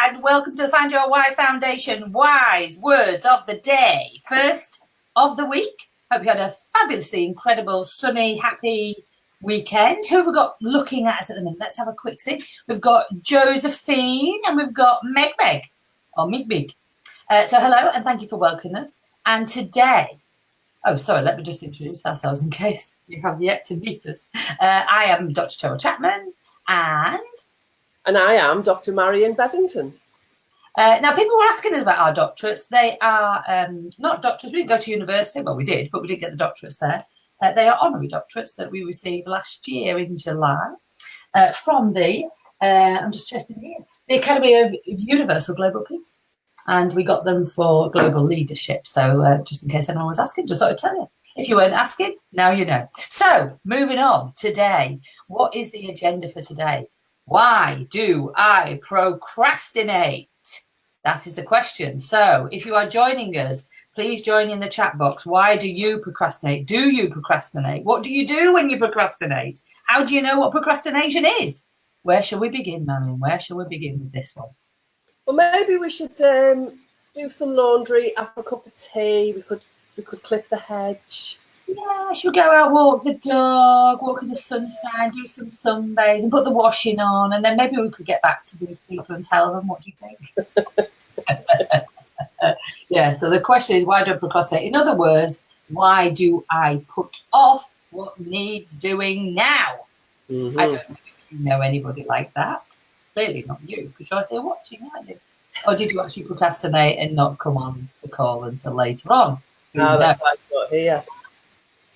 and welcome to the Find Your Why Foundation Wise Words of the Day. First of the week. Hope you had a fabulously incredible, sunny, happy weekend. Who have we got looking at us at the minute? Let's have a quick see. We've got Josephine and we've got Meg, or Mig. So hello and thank you for welcoming us. And today, let me just introduce ourselves in case you have yet to meet us. I am Dr. Cheryl Chapman and I am Dr. Marion Bevington. Now, people were asking us about our doctorates. They are not doctorates. We didn't go to university. Well, we did, but we didn't get the doctorates there. They are honorary doctorates that we received last year in July from I'm just checking here, the Academy of Universal Global Peace. And we got them for global leadership. So just in case anyone was asking, just thought I'd tell you. If you weren't asking, now you know. So moving on today, what is the agenda for today? Why do I procrastinate? That is the question. So if you are joining us, please join in the chat box. Why do you procrastinate? Do you procrastinate? What do you do when you procrastinate? How do you know what procrastination is? Where shall we begin, Marion? Where shall we begin with this one? Well, maybe we should do some laundry, have a cup of tea. We could clip the hedge. Yeah, should we go out, walk the dog, walk in the sunshine, do some sunbathing, put the washing on, and then maybe we could get back to these people and tell them, what do you think? Yeah, so the question is, why do I procrastinate? In other words, why do I put off what needs doing now? Mm-hmm. I don't know if you know anybody like that. Clearly not you, because you're here watching, aren't you? Or did you actually procrastinate and not come on the call until later on? No, that's why I'm not here.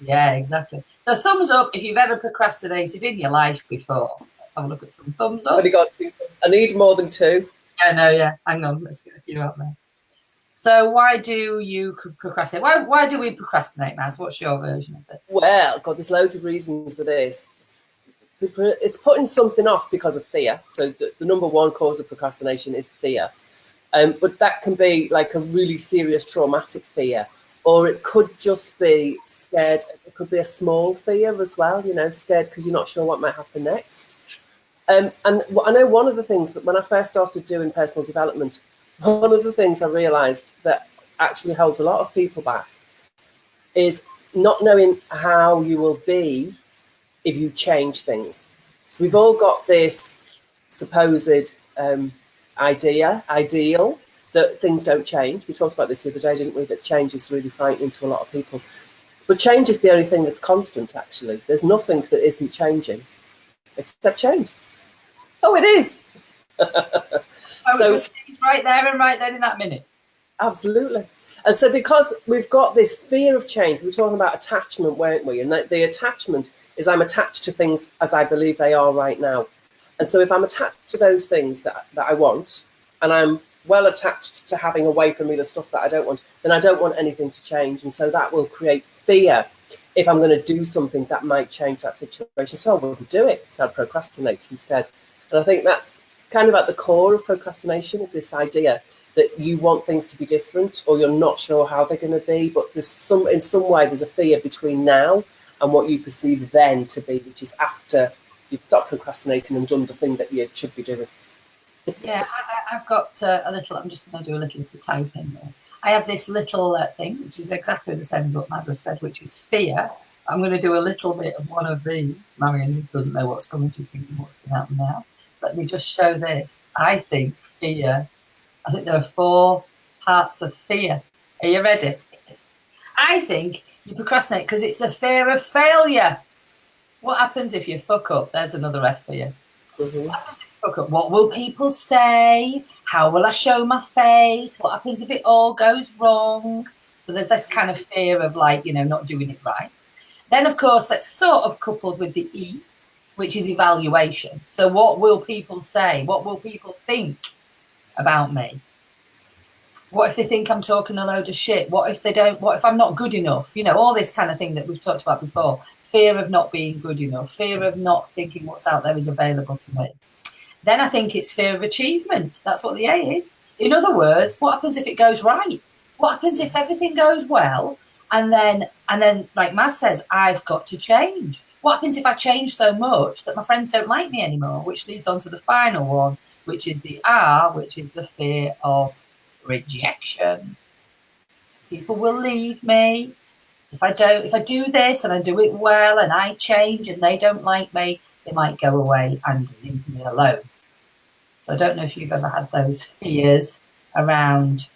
Yeah, exactly. So thumbs up if you've ever procrastinated in your life before. Let's have a look at some thumbs up. Only got 2. I need more than 2. Yeah. Hang on, let's get a few out there. So why do you procrastinate? Why do we procrastinate, Maz? What's your version of this? Well, God, there's loads of reasons for this. It's putting something off because of fear. So the number one cause of procrastination is fear. But that can be like a really serious traumatic fear. Or it could just be scared. It could be a small fear as well, scared because you're not sure what might happen next. And I know one of the things that when I first started doing personal development, one of the things I realised that actually holds a lot of people back is not knowing how you will be if you change things. So we've all got this supposed ideal, that things don't change. We talked about this the other day, didn't we? That change is really frightening to a lot of people. But change is the only thing that's constant, actually. There's nothing that isn't changing, except change. Oh, it is. So just right there and right then in that minute. Absolutely. And so because we've got this fear of change, we were talking about attachment, weren't we? And the attachment is I'm attached to things as I believe they are right now. And so if I'm attached to those things that I want, and I'm well attached to having away from me the stuff that I don't want, then I don't want anything to change. And so that will create fear if I'm going to do something that might change that situation. So I wouldn't do it. So I'd procrastinate instead. And I think that's kind of at the core of procrastination, is this idea that you want things to be different or you're not sure how they're going to be. But in some way, there's a fear between now and what you perceive then to be, which is after you've stopped procrastinating and done the thing that you should be doing. Yeah, I've got a little, I'm just going to do a little to type in there. I have this little thing, which is exactly the same as what Maz has said, which is fear. I'm going to do a little bit of one of these. Marion doesn't know what's coming. She's thinking, what's going to happen now? So let me just show this. I think there are 4 parts of fear. Are you ready? I think you procrastinate because it's the fear of failure. What happens if you fuck up? There's another F for you. Mm-hmm. What happens if you fuck up? What will people say? How will I show my face? What happens if it all goes wrong? So there's this kind of fear of not doing it right. Then, of course, that's sort of coupled with the E, which is evaluation. So what will people say? What will people think about me? What if they think I'm talking a load of shit? What if they don't? What if I'm not good enough? All this kind of thing that we've talked about before. Fear of not being good enough. Fear of not thinking what's out there is available to me. Then I think it's fear of achievement. That's what the A is. In other words, what happens if it goes right? What happens if everything goes well? And then, like Maz says, I've got to change. What happens if I change so much that my friends don't like me anymore? Which leads on to the final one, which is the R, which is the fear of rejection. People will leave me. If I do this and I do it well and I change and they don't like me, they might go away and leave me alone. So I don't know if you've ever had those fears around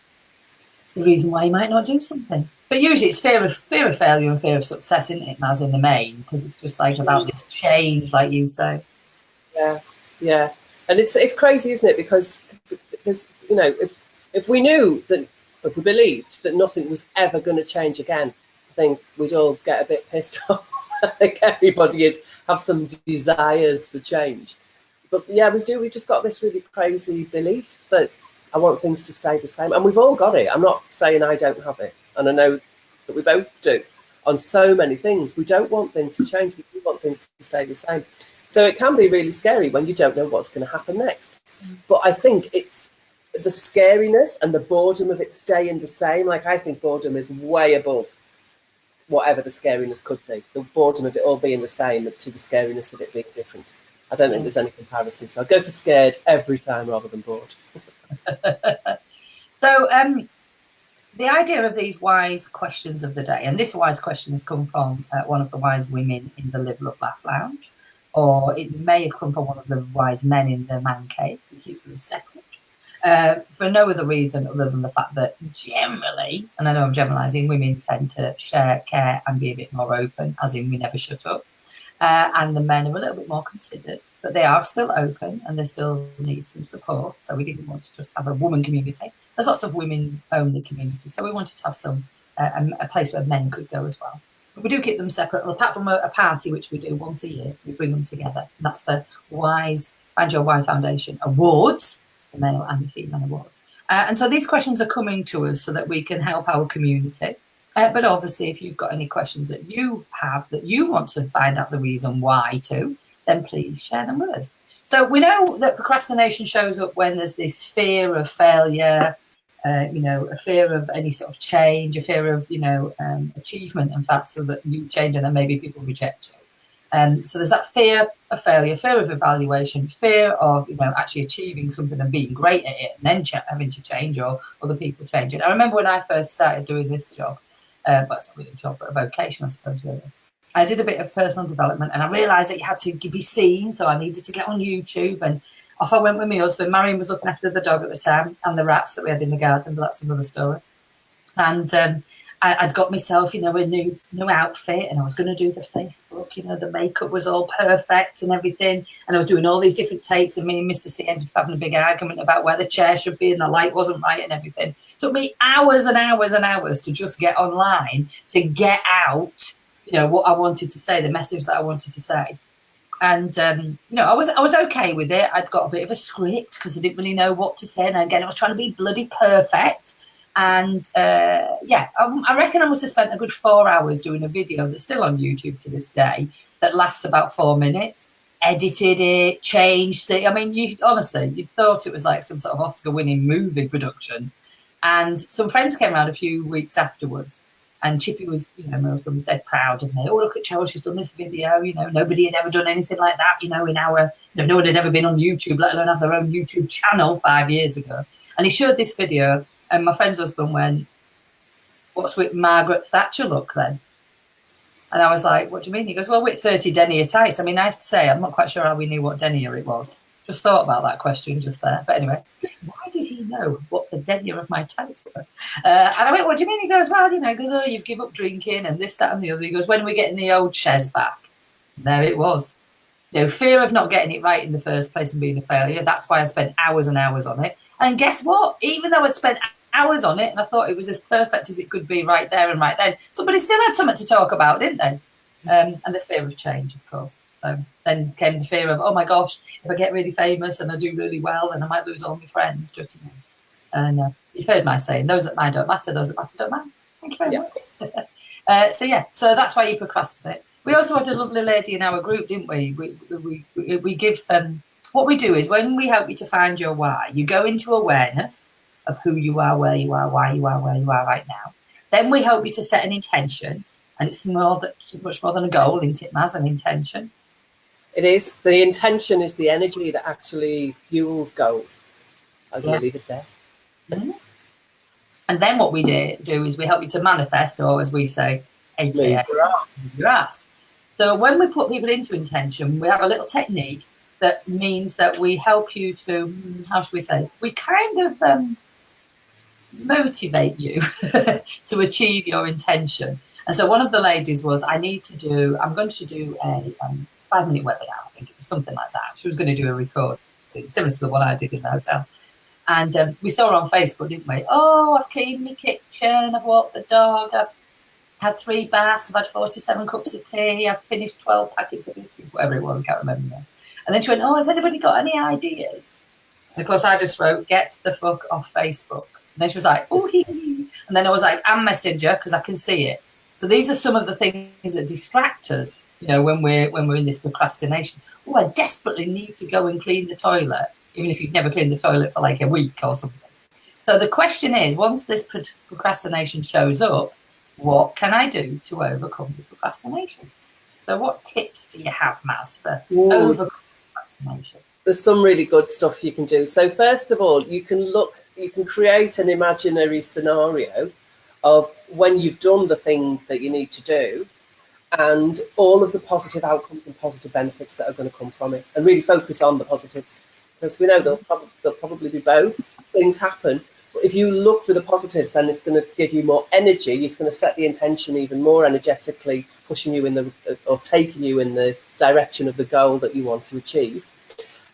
the reason why you might not do something. But usually it's fear of failure and fear of success, isn't it, Maz, in the main? Because it's just like about this change, like you say. Yeah. And it's crazy, isn't it? Because you know, if we knew that, if we believed that nothing was ever going to change again, I think we'd all get a bit pissed off. I think everybody would have some desires for change. But yeah, we've just got this really crazy belief that I want things to stay the same. And we've all got it. I'm not saying I don't have it. And I know that we both do on so many things. We don't want things to change. We do want things to stay the same. So it can be really scary when you don't know what's going to happen next. But I think it's the scariness and the boredom of it staying the same. Like, I think boredom is way above whatever the scariness could be. The boredom of it all being the same to the scariness of it being different. I don't think there's any comparison. So I'll go for scared every time rather than bored. So the idea of these wise questions of the day, and this wise question has come from one of the wise women in the Live, Love, Laugh Lounge, or it may have come from one of the wise men in the man cave. We keep them separate. For no other reason other than the fact that generally, and I know I'm generalising, women tend to share, care and be a bit more open, as in we never shut up. And the men are a little bit more considered, but they are still open and they still need some support. So we didn't want to just have a woman community. There's lots of women-only communities, so we wanted to have some a place where men could go as well. But we do keep them separate. Well, apart from a party, which we do once a year, we bring them together. And that's the FindYourWHY Foundation Awards, the male and the female awards. And so these questions are coming to us so that we can help our community. But obviously, if you've got any questions that you have that you want to find out the reason why to, then please share them with us. So we know that procrastination shows up when there's this fear of failure, a fear of any sort of change, a fear of, achievement, in fact, so that you change and then maybe people reject you. So there's that fear of failure, fear of evaluation, fear of, actually achieving something and being great at it and then having to change or other people change it. I remember when I first started doing this job, well, it's not really a job, but a vocation, I suppose, really. I did a bit of personal development and I realised that you had to be seen, so I needed to get on YouTube, and off I went with my husband. Marion was looking after the dog at the time and the rats that we had in the garden, but that's another story. And I'd got myself, a new outfit, and I was going to do the Facebook, the makeup was all perfect and everything, and I was doing all these different takes, and me and Mr. C ended up having a big argument about where the chair should be and the light wasn't right and everything. It took me hours and hours and hours to just get online to get out, what I wanted to say, the message that I wanted to say. And, I was okay with it. I'd got a bit of a script because I didn't really know what to say. And again, I was trying to be bloody perfect. And I reckon I must have spent a good 4 hours doing a video that's still on YouTube to this day that lasts about 4 minutes. Edited it, changed it. I mean, you'd thought it was like some sort of Oscar-winning movie production. And some friends came around a few weeks afterwards. And Chippy was, my husband was dead proud of me. Oh, look at Cheryl, she's done this video. Nobody had ever done anything like that, no one had ever been on YouTube, let alone have their own YouTube channel 5 years ago. And he showed this video, and my friend's husband went, "What's with Margaret Thatcher look then?" And I was like, "What do you mean?" He goes, "Well, with 30 denier tights." I mean, I have to say, I'm not quite sure how we knew what denier it was. Just thought about that question just there. But anyway, why did he know what the denier of my tights were? And I went, "What do you mean?" He goes, "Well, he goes, oh, you've given up drinking and this, that and the other." He goes, "When are we getting the old Ches back?" And there it was. Fear of not getting it right in the first place and being a failure. That's why I spent hours and hours on it. And guess what? Even though I'd spent hours on it and I thought it was as perfect as it could be right there and right then, somebody still had something to talk about, didn't they? And the fear of change, of course. So then came the fear of, oh my gosh, if I get really famous and I do really well, then I might lose all my friends. Just, and you've heard my saying, those that mind don't matter, those that matter don't matter. Thank you very much. So that's why you procrastinate. We also had a lovely lady in our group, didn't we? We give what we do is when we help you to find your why, you go into awareness of who you are, where you are, why you are, where you are right now. Then we help you to set an intention. And it's much more than a goal, isn't it, Maz, an intention? It is. The intention is the energy that actually fuels goals. I'm going to leave it there. Mm-hmm. And then what we do is we help you to manifest, or as we say, AKA, move your ass. So when we put people into intention, we have a little technique that means that we help you to, how should we say, we kind of motivate you to achieve your intention. And so one of the ladies was, I'm going to do a 5-minute webinar, I think it was something like that. She was going to do a record, similar to the one I did in the hotel. And we saw her on Facebook, didn't we? Oh, I've cleaned my kitchen, I've walked the dog, I've had 3 baths, I've had 47 cups of tea, I've finished 12 packets of biscuits, whatever it was, I can't remember now. And then she went, oh, has anybody got any ideas? And of course, I just wrote, get the fuck off Facebook. And then she was like, oh, and then I was like, and Messenger, because I can see it. So these are some of the things that distract us, when we're in this procrastination. Oh, I desperately need to go and clean the toilet, even if you've never cleaned the toilet for like a week or something. So the question is, once this procrastination shows up, what can I do to overcome the procrastination? So what tips do you have, Maz, for overcoming procrastination? There's some really good stuff you can do. So first of all, you can create an imaginary scenario of when you've done the thing that you need to do and all of the positive outcomes and positive benefits that are going to come from it, and really focus on the positives. Because we know there'll probably be both things happen. But if you look for the positives, then it's going to give you more energy. It's going to set the intention even more energetically, pushing you or taking you in the direction of the goal that you want to achieve.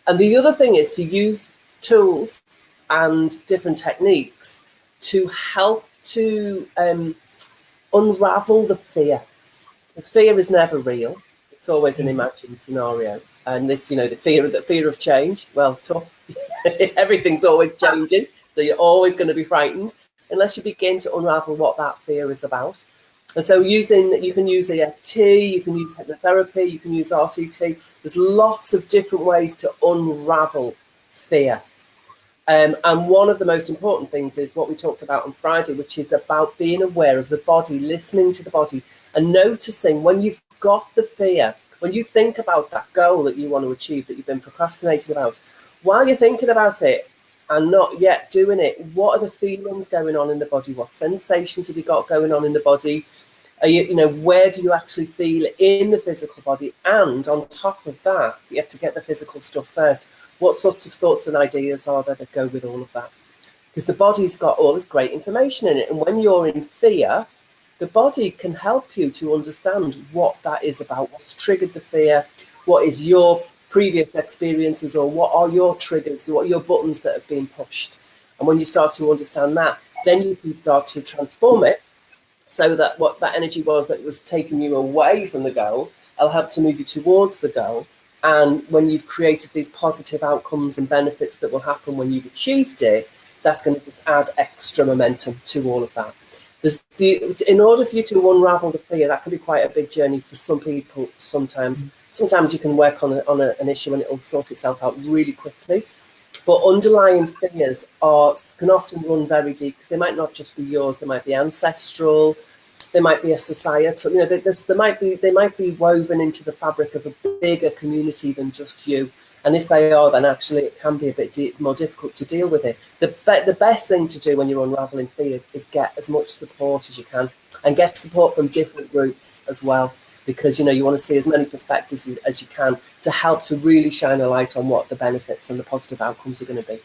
And the other thing is to use tools and different techniques to help to unravel the fear. Because fear is never real. It's always an imagined scenario. And this, the fear of change, well, tough. Everything's always changing. So you're always going to be frightened unless you begin to unravel what that fear is about. And so you can use EFT, you can use hypnotherapy, you can use RTT. There's lots of different ways to unravel fear. And one of the most important things is what we talked about on Friday, which is about being aware of the body, listening to the body and noticing when you've got the fear, when you think about that goal that you want to achieve, that you've been procrastinating about, while you're thinking about it and not yet doing it, what are the feelings going on in the body? What sensations have you got going on in the body? Are where do you actually feel in the physical body? And on top of that, you have to get the physical stuff first. What sorts of thoughts and ideas are there that go with all of that? Because the body's got all this great information in it. And when you're in fear, the body can help you to understand what that is about, what's triggered the fear, what is your previous experiences, or what are your triggers, what are your buttons that have been pushed. And when you start to understand that, then you can start to transform it so that what that energy was that was taking you away from the goal, will help to move you towards the goal. And when you've created these positive outcomes and benefits that will happen when you've achieved it, that's going to just add extra momentum to all of that. In order for you to unravel the fear, that can be quite a big journey for some people. Sometimes you can work on an issue and it'll sort itself out really quickly. But underlying fears can often run very deep, because they might not just be yours. They might be ancestral. They might be a societal. They might be woven into the fabric of a bigger community than just you. And if they are, then actually it can be a bit more difficult to deal with it. The best thing to do when you're unraveling fears is get as much support as you can, and get support from different groups as well, because you want to see as many perspectives as you can to help to really shine a light on what the benefits and the positive outcomes are going to be.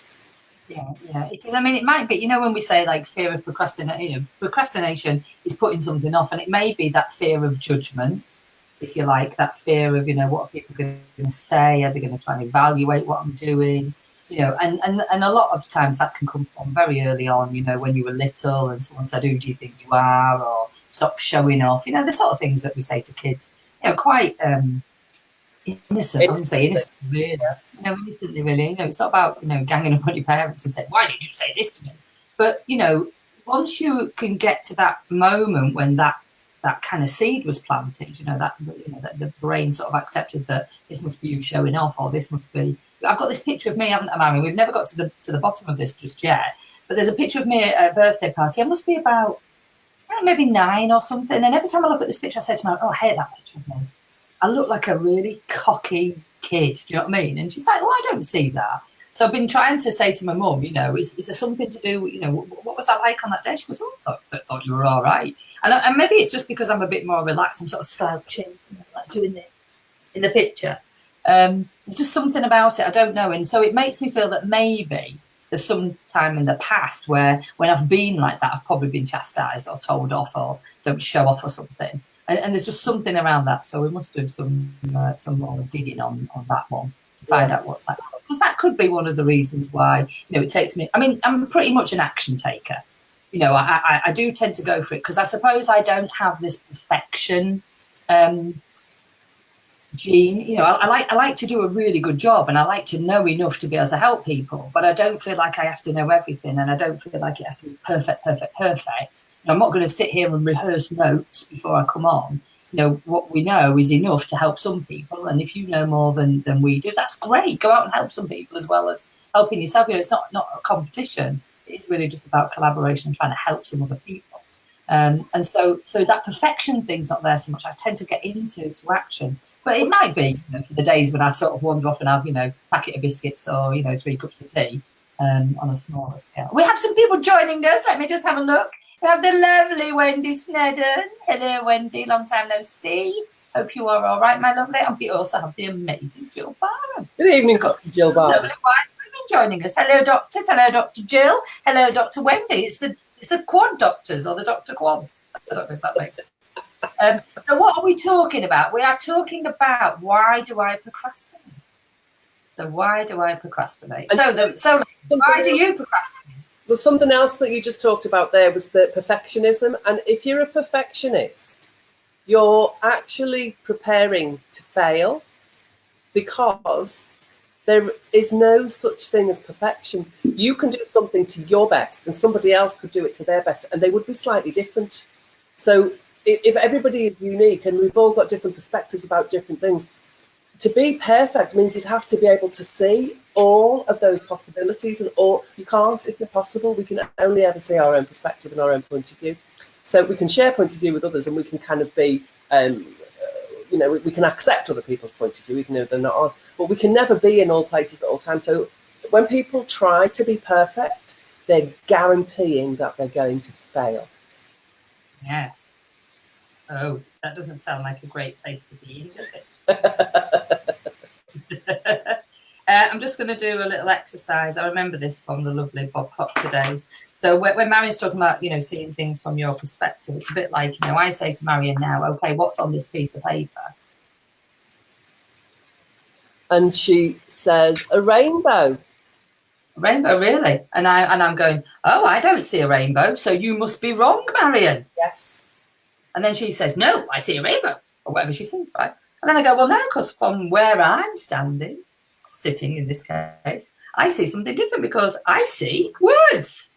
Yeah, it is. I mean, it might be, when we say like fear of procrastination, procrastination is putting something off, and it may be that fear of judgment, if you like, that fear of, what are people going to say? Are they going to try and evaluate what I'm doing? And a lot of times that can come from very early on, when you were little and someone said, who do you think you are? Or stop showing off, the sort of things that we say to kids, quite innocent. I wouldn't say innocent, really. Innocently, really. It's not about, ganging up on your parents and saying, why did you say this to me? But, once you can get to that moment when that kind of seed was planted, that the brain sort of accepted that this must be you showing off, or this must be. I've got this picture of me, haven't I, Marion? We've never got to the bottom of this just yet. But there's a picture of me at a birthday party. I must be about maybe 9 or something. And every time I look at this picture, I say to myself, oh, I hate that picture of me. I look like a really cocky kid. Do you know what I mean? And she's like, oh, I don't see that. So I've been trying to say to my mum, you know, is there something to do, you know, what was that like on that day? She goes, oh, I thought you were all right. And maybe it's just because I'm a bit more relaxed. I'm sort of slouching, you know, like doing this in the picture. There's just something about it, I don't know. And so it makes me feel that maybe there's some time in the past where when I've been like that, I've probably been chastised or told off or don't show off or something. And there's just something around that. So we must do some more digging on that one to find out what that's like. Because that could be one of the reasons why, you know, it takes me, I mean, I'm pretty much an action taker. You know, I do tend to go for it because I suppose I don't have this perfection gene. You know, I like to do a really good job and I like to know enough to be able to help people, but I don't feel like I have to know everything and I don't feel like it has to be perfect. You know, I'm not going to sit here and rehearse notes before I come on. You know, what we know is enough to help some people, and if you know more than we do, that's great. Go out and help some people as well as helping yourself. You know, it's not a competition. It's really just about collaboration and trying to help some other people. And so that perfection thing's not there so much. I tend to get into action. But it might be, you know, for the days when I sort of wander off and have, you know, a packet of biscuits or, you know, 3 cups of tea on a smaller scale. We have some people joining us. Let me just have a look. We have the lovely Wendy Snedden. Hello, Wendy. Long time no see. Hope you are all right, my lovely. And we also have the amazing Jill Barham. Good evening, Dr. Jill Barham. Lovely white women joining us. Hello, doctors. Hello, Dr. Jill. Hello, Dr. Wendy. It's the quad doctors or the Dr. Quads. I don't know if that makes sense. So what are we talking about? We are talking about why do I procrastinate? So why do I procrastinate? So why do you procrastinate? Well, something else that you just talked about there was the perfectionism. And if you're a perfectionist, you're actually preparing to fail because there is no such thing as perfection. You can do something to your best and somebody else could do it to their best and they would be slightly different. So if everybody is unique and we've all got different perspectives about different things, to be perfect means you'd have to be able to see all of those possibilities and all. You can't, it's impossible. We can only ever see our own perspective and our own point of view. So we can share points of view with others and we can kind of be, you know, we can accept other people's point of view, even though they're not ours, but we can never be in all places at all times. So when people try to be perfect, they're guaranteeing that they're going to fail. Yes. Oh, that doesn't sound like a great place to be in, does it? I'm just going to do a little exercise. I remember this from the lovely Bob Proctor days. So when Marion's talking about, you know, seeing things from your perspective, it's a bit like, you know, I say to Marion now, okay, what's on this piece of paper? And she says, a rainbow. A rainbow, really? And I'm going, oh, I don't see a rainbow, so you must be wrong, Marion. Yes. And then she says, no, I see a rainbow, or whatever she says, right? And then I go, well, no, because from where I'm sitting in this case, I see something different because I see words.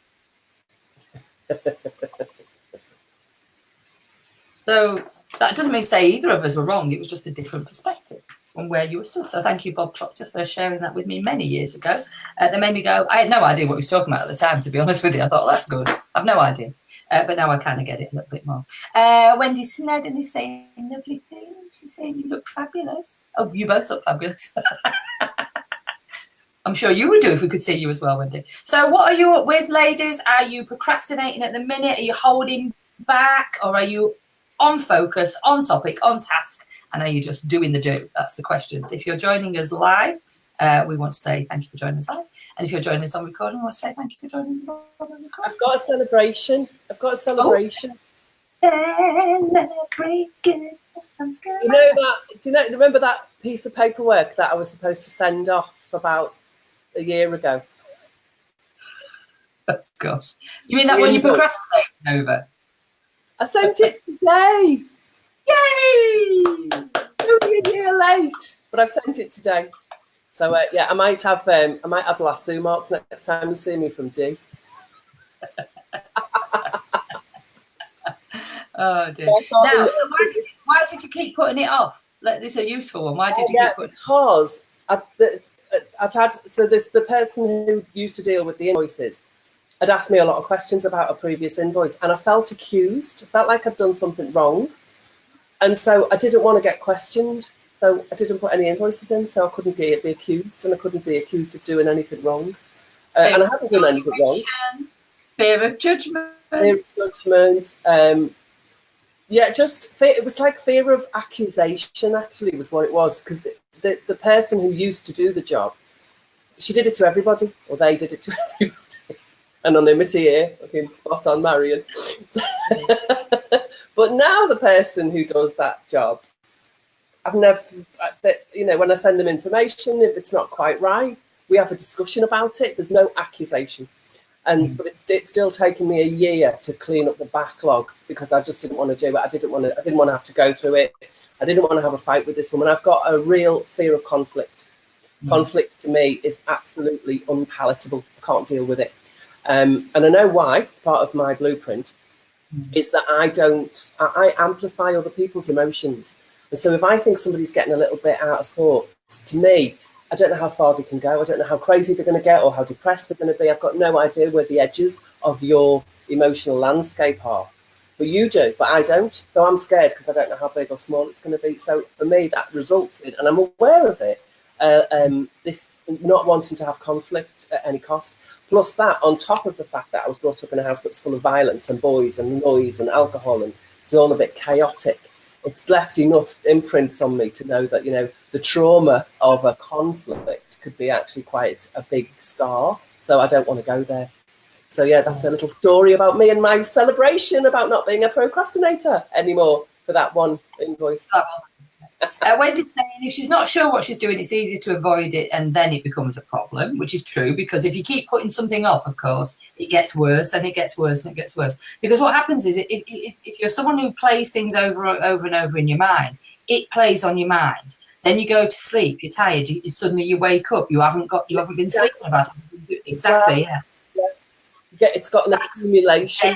So that doesn't mean say either of us were wrong. It was just a different perspective on where you were stood. So thank you, Bob Proctor, for sharing that with me many years ago. That made me go, I had no idea what he was talking about at the time, to be honest with you. I thought, well, that's good. I've no idea. But now I kind of get it a little bit more. Wendy Snedden is saying lovely things. She's saying you look fabulous. Oh, you both look fabulous. I'm sure you would do if we could see you as well, Wendy. So what are you up with, ladies? Are you procrastinating at the minute? Are you holding back? Or are you on focus, on topic, on task? And are you just doing the do? That's the questions. If you're joining us live, we want to say thank you for joining us live. And if you're joining us on recording, we want to say thank you for joining us on recording. I've got a celebration. Oh. Celebrate good. Sounds good. You know that? Do you remember that piece of paperwork that I was supposed to send off about a year ago? Oh, gosh. You mean that one you procrastinated over? I sent it today. Yay! Only a year late, but I've sent it today. So yeah, I might have lasso marks next time you see me from D. Oh dear. Now, why did you keep putting it off? Like, this is a useful one. Why did you keep putting it off? Because I've had, so the person who used to deal with the invoices had asked me a lot of questions about a previous invoice, and I felt accused. I felt like I'd done something wrong. And so I didn't want to get questioned. So I didn't put any invoices in, so I couldn't be accused, and I couldn't be accused of doing anything wrong. And I haven't done anything wrong. Fear of judgment. Fear of judgment. It was like fear of accusation, actually, was what it was. Because the person who used to do the job, she did it to everybody, or they did it to everybody. Anonymity here, looking spot on, Marion. But now the person who does that job, I've never, when I send them information, if it's not quite right, we have a discussion about it. There's no accusation. But it's still taken me a year to clean up the backlog because I just didn't want to do it. I didn't want to have to go through it. I didn't want to have a fight with this woman. I've got a real fear of conflict. Conflict to me is absolutely unpalatable. I can't deal with it. And I know why. It's part of my blueprint is that I amplify other people's emotions. And so if I think somebody's getting a little bit out of sorts, to me, I don't know how far they can go. I don't know how crazy they're going to get or how depressed they're going to be. I've got no idea where the edges of your emotional landscape are. But you do, but I don't. So I'm scared because I don't know how big or small it's going to be. So for me, that results in, and I'm aware of it, this not wanting to have conflict at any cost. Plus that, on top of the fact that I was brought up in a house that's full of violence and boys and noise and alcohol, and it's all a bit chaotic. It's left enough imprints on me to know that, the trauma of a conflict could be actually quite a big scar. So I don't want to go there. So, yeah, that's a little story about me and my celebration about not being a procrastinator anymore for that one invoice. Wendy's saying if she's not sure what she's doing, it's easier to avoid it and then it becomes a problem, which is true, because if you keep putting something off, of course, it gets worse and it gets worse and it gets worse. Because what happens is if you're someone who plays things over and over in your mind, it plays on your mind. Then you go to sleep, you're tired, suddenly you wake up, you haven't been sleeping about it. Exactly, yeah. It's got an accumulation.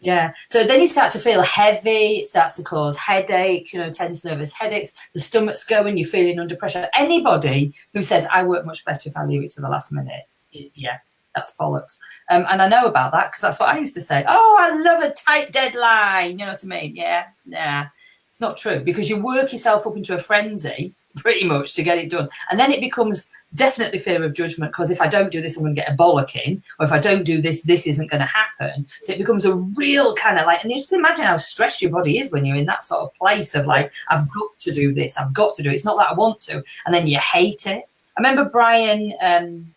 Yeah, so then you start to feel heavy, it starts to cause headaches, tense, nervous headaches, the stomach's going, you're feeling under pressure. Anybody who says, I work much better if I leave it to the last minute, yeah, that's bollocks. And I know about that because that's what I used to say. Oh, I love a tight deadline, you know what I mean? Yeah, it's not true because you work yourself up into a frenzy pretty much to get it done. And then it becomes definitely fear of judgment because if I don't do this, I'm going to get a bollocking, or if I don't do this, this isn't going to happen. So it becomes a real kind of and you just imagine how stressed your body is when you're in that sort of place of I've got to do this, I've got to do it. It's not that I want to. And then you hate it. I remember Brian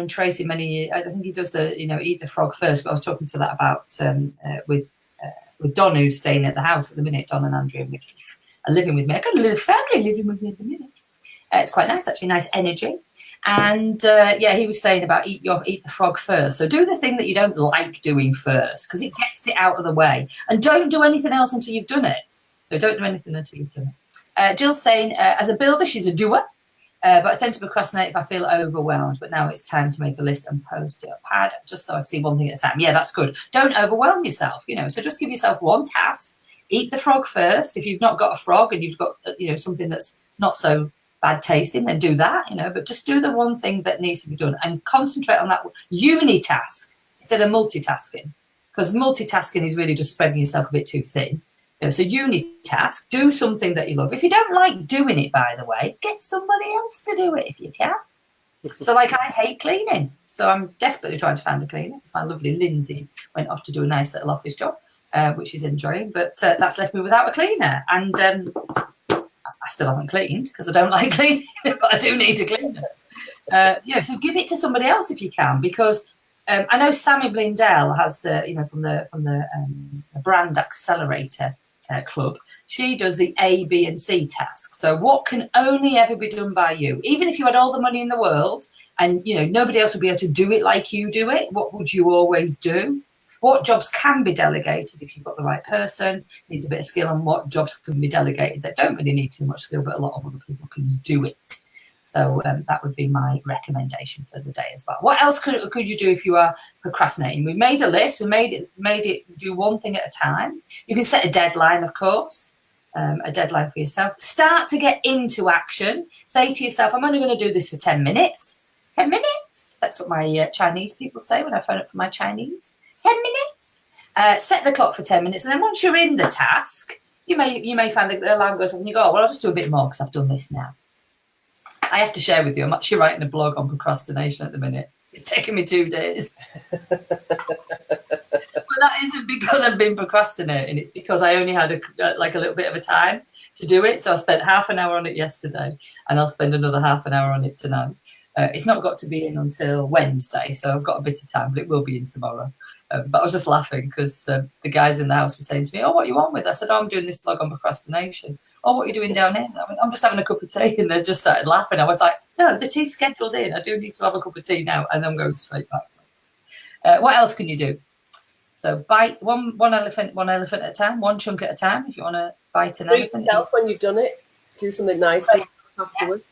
Tracy many years, I think he does the, eat the frog first, but I was talking to that about with Don, who's staying at the house at the minute, Don and Andrew and Keith are living with me. I've got a little family living with me at the minute. It's quite nice, actually, nice energy. And he was saying about eat the frog first. So do the thing that you don't like doing first because it gets it out of the way. And don't do anything else until you've done it. So don't do anything until you've done it. Jill's saying, as a builder, she's a doer. But I tend to procrastinate if I feel overwhelmed. But now it's time to make a list and post it up pad just so I can see one thing at a time. Yeah, that's good. Don't overwhelm yourself, So just give yourself one task. Eat the frog first. If you've not got a frog and you've got, something that's not so bad tasting, then do that, but just do the one thing that needs to be done and concentrate on that unitask instead of multitasking, because multitasking is really just spreading yourself a bit too thin. So unitask, do something that you love. If you don't like doing it, by the way, get somebody else to do it if you can. So I hate cleaning, so I'm desperately trying to find a cleaner. My lovely Lindsay went off to do a nice little office job, which she's enjoying, but that's left me without a cleaner. And I still haven't cleaned because I don't like cleaning, but I do need a cleaner. So give it to somebody else if you can, because I know Sammy Blindell has from the Brand Accelerator Club. She does the A, B, and C tasks. So what can only ever be done by you, even if you had all the money in the world and nobody else would be able to do it like you do it, what would you always do? What jobs can be delegated if you've got the right person, needs a bit of skill, and what jobs can be delegated that don't really need too much skill, but a lot of other people can do it. So that would be my recommendation for the day as well. What else could you do if you are procrastinating? We made a list. We made it do one thing at a time. You can set a deadline, of course, a deadline for yourself. Start to get into action. Say to yourself, I'm only going to do this for 10 minutes. 10 minutes? That's what my Chinese people say when I phone up for my Chinese. 10 minutes. Set the clock for 10 minutes. And then once you're in the task, you may find that the alarm goes off and you go, oh, well, I'll just do a bit more because I've done this now. I have to share with you, I'm actually writing a blog on procrastination at the minute. It's taken me 2 days. But that isn't because I've been procrastinating. It's because I only had a little bit of a time to do it. So I spent half an hour on it yesterday, and I'll spend another half an hour on it tonight. It's not got to be in until Wednesday, so I've got a bit of time, but it will be in tomorrow. But I was just laughing because the guys in the house were saying to me, oh, what are you on with? I said, oh, I'm doing this blog on procrastination. Oh, what are you doing down here? I went, I'm just having a cup of tea. And they just started laughing. I was like, no, the tea's scheduled in. I do need to have a cup of tea now. And I'm going straight back to it. What else can you do? So bite one elephant at a time, one chunk at a time. If you want to bite an elephant. Yourself when you've done it, do something nice afterwards.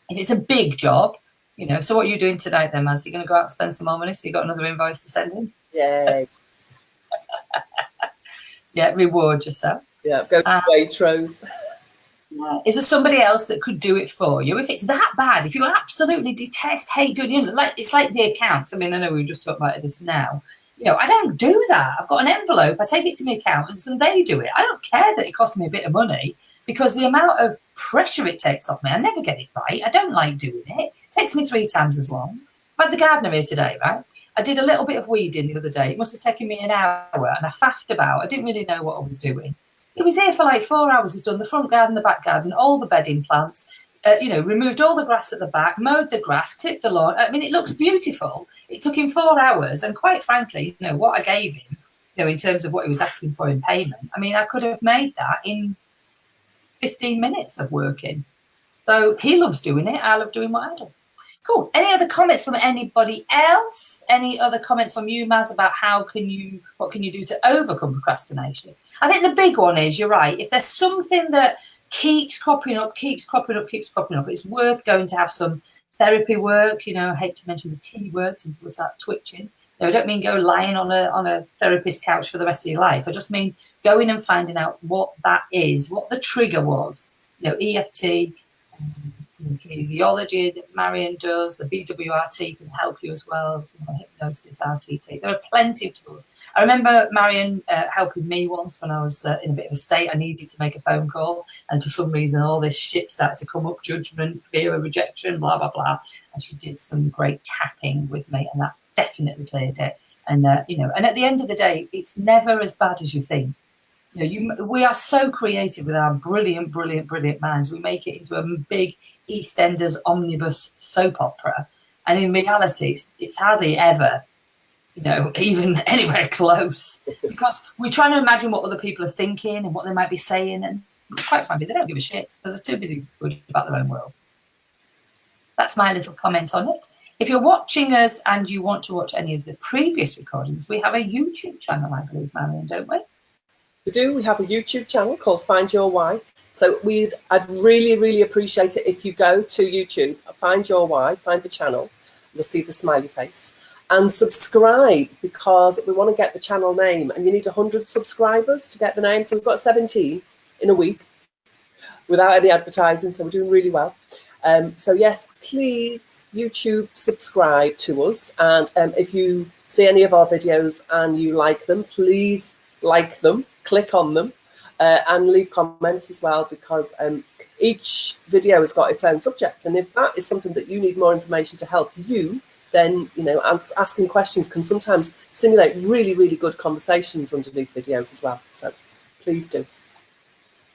If it's a big job, you know, so what are you doing tonight then, Maz? You're going to go out and spend some more money, so you've got another invoice to send in? Yay. Yeah, reward yourself. Yeah, go to Waitrose. Is there somebody else that could do it for you? If it's that bad, if you absolutely hate doing it, it's like the accounts. I mean, I know we just talked about this now. You know, I don't do that. I've got an envelope. I take it to my accountants and they do it. I don't care that it costs me a bit of money because the amount of pressure it takes off me, I never get it right. I don't like doing it. It takes me 3 times as long. I had the gardener here today, right? I did a little bit of weeding the other day. It must have taken me an hour and I faffed about. I didn't really know what I was doing. He was here for like 4 hours. He's done the front garden, the back garden, all the bedding plants, removed all the grass at the back, mowed the grass, clipped the lawn. I mean, it looks beautiful. It took him 4 hours. And quite frankly, you know, what I gave him, you know, in terms of what he was asking for in payment, I mean, I could have made that in 15 minutes of working. So he loves doing it. I love doing what I do. Cool. Any other comments from anybody else? Any other comments from you, Maz, about what can you do to overcome procrastination? I think the big one is, you're right, if there's something that keeps cropping up, it's worth going to have some therapy work. You know, I hate to mention the T word, some people start twitching. No, I don't mean go lying on a therapist's couch for the rest of your life. I just mean going and finding out what that is, what the trigger was. You know, EFT, kinesiology that Marion does, the BWRT can help you as well, hypnosis, RTT. There are plenty of tools. I remember Marion helping me once when I was in a bit of a state. I needed to make a phone call, and for some reason all this shit started to come up, judgment, fear of rejection, blah, blah, blah. And she did some great tapping with me, and that definitely cleared it. And, and at the end of the day, it's never as bad as you think. We are so creative with our brilliant minds. We make it into a big EastEnders omnibus soap opera, and in reality, it's hardly ever, even anywhere close, because we're trying to imagine what other people are thinking and what they might be saying, and quite frankly, they don't give a shit because they're too busy worrying about their own worlds. That's my little comment on it. If you're watching us and you want to watch any of the previous recordings, we have a YouTube channel, I believe, Marion, don't we? We do. We have a YouTube channel called FindYourWHY. So I'd really appreciate it if you go to YouTube, FindYourWHY, find the channel, you'll see the smiley face, and subscribe, because we want to get the channel name, and you need 100 subscribers to get the name. So we've got 17 in a week without any advertising, so we're doing really well. So yes, please, YouTube, subscribe to us, and if you see any of our videos and you like them, please like them, click on them, and leave comments as well, because each video has got its own subject, and if that is something that you need more information to help you, then asking questions can sometimes simulate really good conversations underneath videos as well. So please do.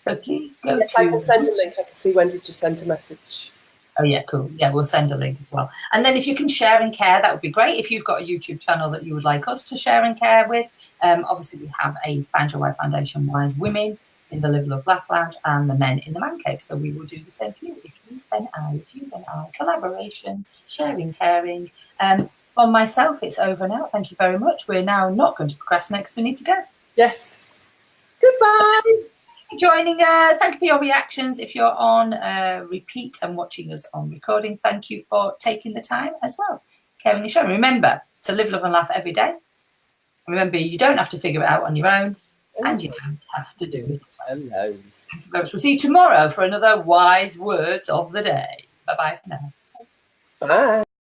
So please go yes, I can send a link. I can see Wendy's just sent a message. Oh yeah, cool. Yeah, we'll send a link as well. And then if you can share and care, that would be great. If you've got a YouTube channel that you would like us to share and care with, obviously we have a FindYourWHY Foundation Wise Women in the Live Love Laugh Lounge and the Men in the Man Cave. So we will do the same for you. If you then I, collaboration, sharing, caring. For myself, it's over now. Thank you very much. We're now not going to procrastinate because we need to go. Yes. Goodbye. Joining us. Thank you for your reactions. If you're on repeat and watching us on recording, thank you for taking the time as well. Caring and sharing. Remember to live, love and laugh every day. Remember, you don't have to figure it out on your own, and you don't have to do it alone. Thank you very much. We'll see you tomorrow for another wise words of the day. Bye-bye for now. Bye.